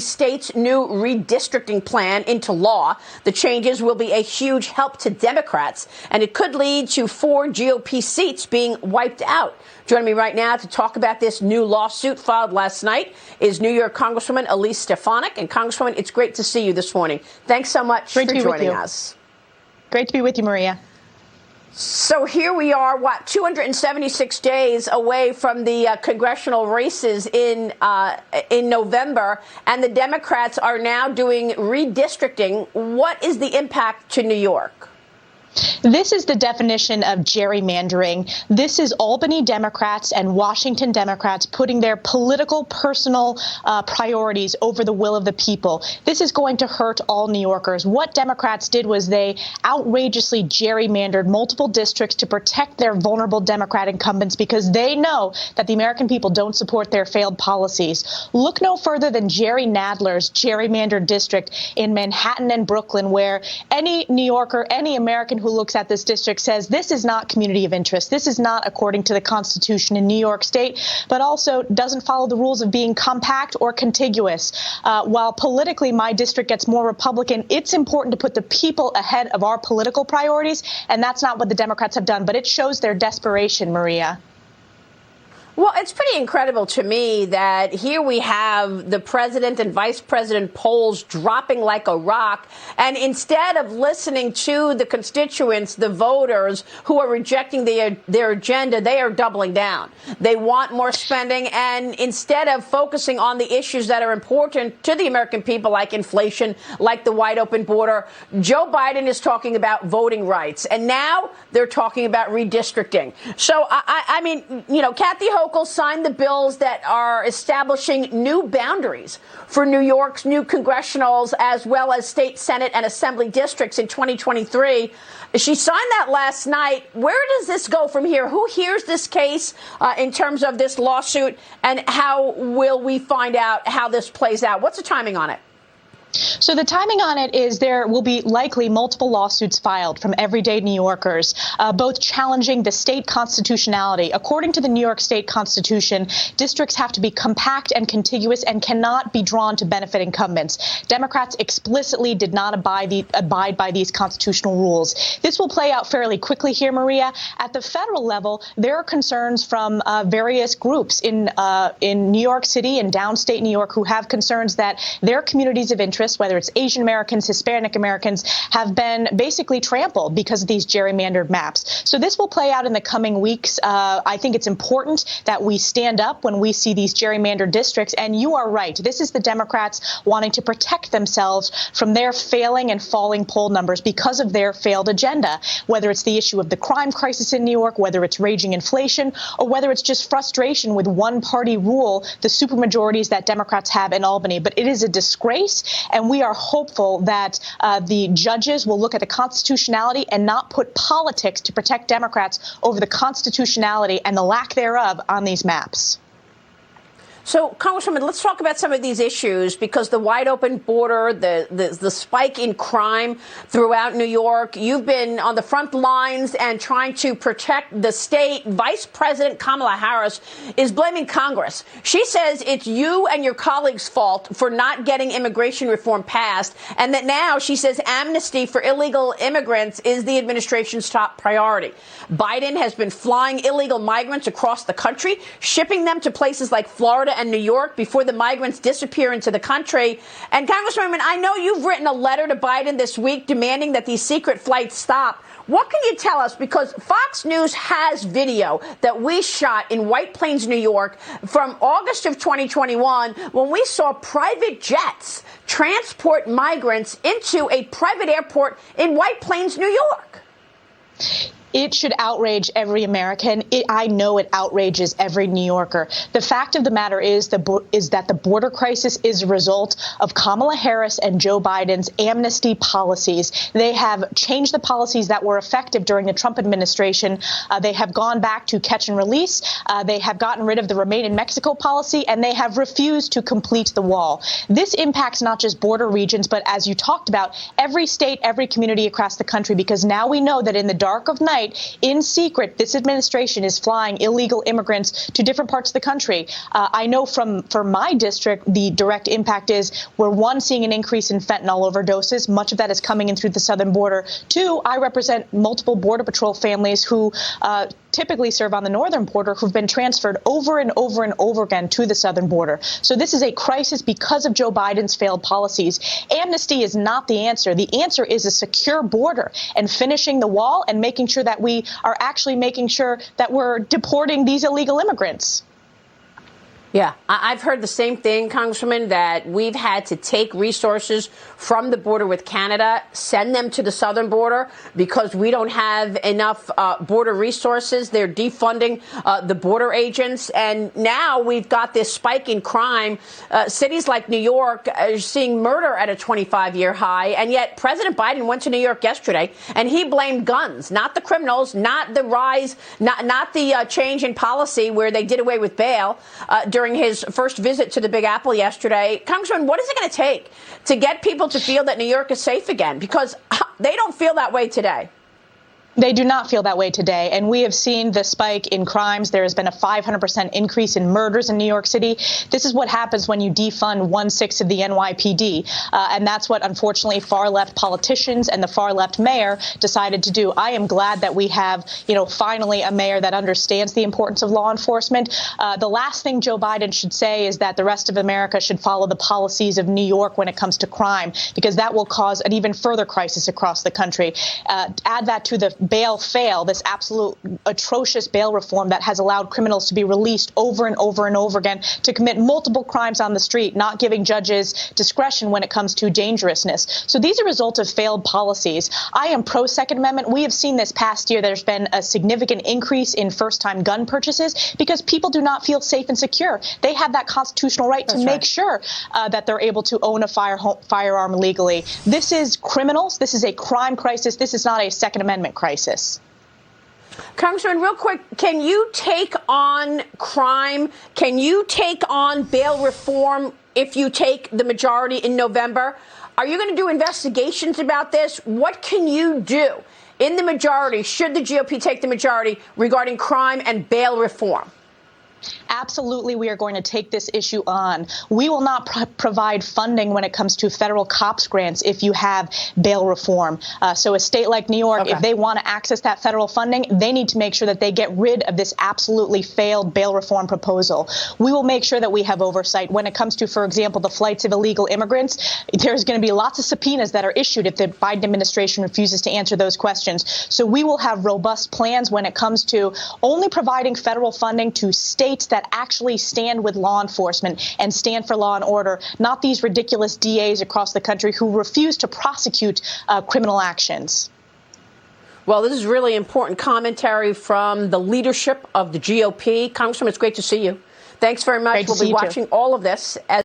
state's new redistricting plan into law. The changes will be a huge help to Democrats, and it could lead to 4 GOP seats being wiped out. Joining me right now to talk about this new lawsuit filed last night is New York Congresswoman Elise Stefanik. And Congresswoman, it's great to see you this morning. Thanks so much for joining us. Great to be with you, Maria. So here we are, 276 days away from the congressional races in November, and the Democrats are now doing redistricting. What is the impact to New York? This is the definition of gerrymandering. This is Albany Democrats and Washington Democrats putting their political, personal priorities over the will of the people. This is going to hurt all New Yorkers. What Democrats did was they outrageously gerrymandered multiple districts to protect their vulnerable Democrat incumbents because they know that the American people don't support their failed policies. Look no further than Jerry Nadler's gerrymandered district in Manhattan and Brooklyn, where any New Yorker, any American who looks at this district says this is not community of interest. This is not according to the Constitution in New York State, but also doesn't follow the rules of being compact or contiguous. While politically my district gets more Republican, it's important to put the people ahead of our political priorities, and that's not what the Democrats have done. But it shows their desperation, Maria. Well, it's pretty incredible to me that here we have the president and vice president polls dropping like a rock. And instead of listening to the constituents, the voters who are rejecting their agenda, they are doubling down. They want more spending. And instead of focusing on the issues that are important to the American people, like inflation, like the wide open border, Joe Biden is talking about voting rights. And now they're talking about redistricting. So, I mean, you know, Kathy Hochul signed the bills that are establishing new boundaries for New York's new congressionals as well as state Senate and Assembly districts in 2023. She signed that last night. Where does this go from here? Who hears this case in terms of this lawsuit, and how will we find out how this plays out? What's the timing on it? So the timing on it is there will be likely multiple lawsuits filed from everyday New Yorkers, both challenging the state constitutionality. According to the New York State Constitution, districts have to be compact and contiguous and cannot be drawn to benefit incumbents. Democrats explicitly did not abide by these constitutional rules. This will play out fairly quickly here, Maria. At the federal level, there are concerns from various groups in New York City and downstate New York who have concerns that their communities of interest, whether it's Asian Americans, Hispanic Americans, have been basically trampled because of these gerrymandered maps. So this will play out in the coming weeks. I think it's important that we stand up when we see these gerrymandered districts. And you are right. This is the Democrats wanting to protect themselves from their failing and falling poll numbers because of their failed agenda, whether it's the issue of the crime crisis in New York, whether it's raging inflation, or whether it's just frustration with one-party rule, the supermajorities that Democrats have in Albany. But it is a disgrace. And we are hopeful that the judges will look at the constitutionality and not put politics to protect Democrats over the constitutionality and the lack thereof on these maps. So, Congresswoman, let's talk about some of these issues, because the wide open border, the spike in crime throughout New York, you've been on the front lines and trying to protect the state. Vice President Kamala Harris is blaming Congress. She says it's you and your colleagues' fault for not getting immigration reform passed, and that now she says amnesty for illegal immigrants is the administration's top priority. Biden has been flying illegal migrants across the country, shipping them to places like Florida and New York before the migrants disappear into the country. And Congresswoman, I know you've written a letter to Biden this week demanding that these secret flights stop. What can you tell us? Because Fox News has video that we shot in White Plains, New York from August of 2021 when we saw private jets transport migrants into a private airport in White Plains, New York. It should outrage every American. I know it outrages every New Yorker. The fact of the matter is that the border crisis is a result of Kamala Harris and Joe Biden's amnesty policies. They have changed the policies that were effective during the Trump administration. They have gone back to catch and release. They have gotten rid of the Remain in Mexico policy, and they have refused to complete the wall. This impacts not just border regions, but as you talked about, every state, every community across the country, because now we know that in the dark of night, night, in secret, this administration is flying illegal immigrants to different parts of the country. I know from my district, the direct impact is we're, one, seeing an increase in fentanyl overdoses. Much of that is coming in through the southern border. Two, I represent multiple Border Patrol families who typically serve on the northern border who've been transferred over and over and over again to the southern border. So this is a crisis because of Joe Biden's failed policies. Amnesty is not the answer. The answer is a secure border and finishing the wall and making sure that we are actually making sure that we're deporting these illegal immigrants. Yeah, I've heard the same thing, Congresswoman, that we've had to take resources from the border with Canada, send them to the southern border because we don't have enough border resources. They're defunding the border agents. And now we've got this spike in crime. Cities like New York are seeing murder at a 25-year high. And yet President Biden went to New York yesterday and he blamed guns, not the criminals, not the rise, not the change in policy where they did away with bail during his first visit to the Big Apple yesterday. Congressman, what is it going to take to get people to feel that New York is safe again? Because they don't feel that way today. They do not feel that way today. And we have seen the spike in crimes. There has been a 500% increase in murders in New York City. This is what happens when you defund 1/6 of the NYPD. And that's what, unfortunately, far left politicians and the far left mayor decided to do. I am glad that we have, finally a mayor that understands the importance of law enforcement. The last thing Joe Biden should say is that the rest of America should follow the policies of New York when it comes to crime, because that will cause an even further crisis across the country. Add that to the bail fail, this absolute atrocious bail reform that has allowed criminals to be released over and over and over again to commit multiple crimes on the street, not giving judges discretion when it comes to dangerousness. So these are results of failed policies. I am pro Second Amendment. We have seen this past year there's been a significant increase in first-time gun purchases because people do not feel safe and secure. They have that constitutional right to make sure that they're able to own a firearm legally. This is criminals. This is a crime crisis. This is not a Second Amendment crisis. Congressman, real quick, can you take on crime? Can you take on bail reform if you take the majority in November? Are you going to do investigations about this? What can you do in the majority, should the GOP take the majority, regarding crime and bail reform? Absolutely, we are going to take this issue on. We will not provide funding when it comes to federal cops grants if you have bail reform. So a state like New York, if they want to access that federal funding, they need to make sure that they get rid of this absolutely failed bail reform proposal. We will make sure that we have oversight when it comes to, for example, the flights of illegal immigrants. There's going to be lots of subpoenas that are issued if the Biden administration refuses to answer those questions. So we will have robust plans when it comes to only providing federal funding to states that actually stand with law enforcement and stand for law and order, not these ridiculous DAs across the country who refuse to prosecute criminal actions. Well, this is really important commentary from the leadership of the GOP. Congressman, it's great to see you. Thanks very much. We'll be watching all of this as